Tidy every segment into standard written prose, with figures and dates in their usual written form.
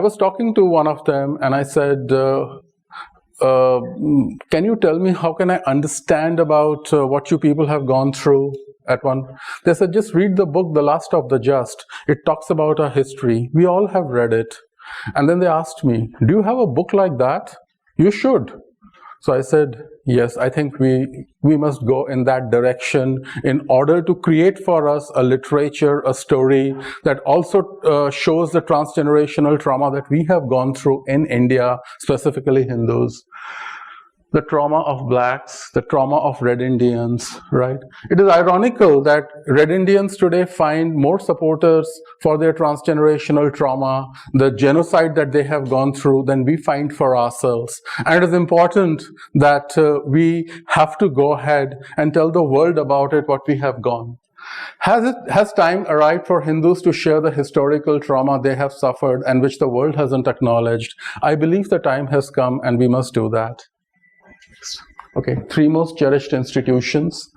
I was talking to one of them and I said, can you tell me how can I understand about what you people have gone through at one? They said, just read the book, The Last of the Just. It talks about our history. We all have read it. And then they asked me, do you have a book like that? You should. So I said, yes, I think we must go in that direction in order to create for us a literature, a story that also shows the transgenerational trauma that we have gone through in India, specifically Hindus. The trauma of blacks, the trauma of Red Indians, right? It is ironical that Red Indians today find more supporters for their transgenerational trauma, the genocide that they have gone through, than we find for ourselves. And it is important that we have to go ahead and tell the world about it, what we have gone. Has time arrived for Hindus to share the historical trauma they have suffered and which the world hasn't acknowledged? I believe the time has come and we must do that. Okay, 3 most cherished institutions: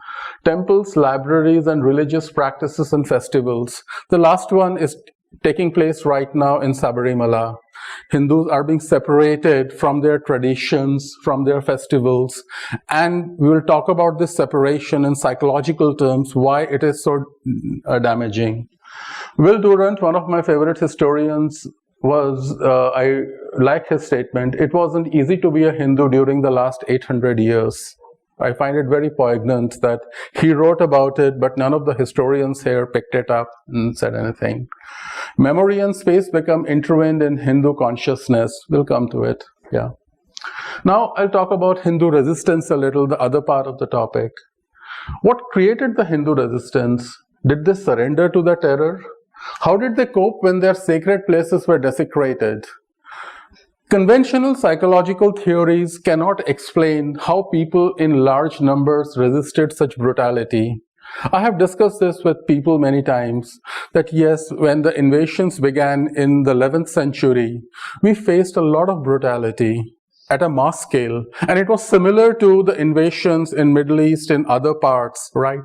temples, libraries, and religious practices and festivals. The last one is taking place right now in Sabarimala. Hindus are being separated from their traditions, from their festivals, and we will talk about this separation in psychological terms, why it is so damaging. Will Durant, one of my favorite historians, I like his statement, it wasn't easy to be a Hindu during the last 800 years. I find it very poignant that he wrote about it, but none of the historians here picked it up and said anything. Memory and space become intertwined in Hindu consciousness. We'll come to it, yeah. Now I'll talk about Hindu resistance a little, the other part of the topic. What created the Hindu resistance? Did they surrender to the terror? How did they cope when their sacred places were desecrated? Conventional psychological theories cannot explain how people in large numbers resisted such brutality. I have discussed this with people many times, that yes, when the invasions began in the 11th century, we faced a lot of brutality at a mass scale, and it was similar to the invasions in Middle East and other parts, right?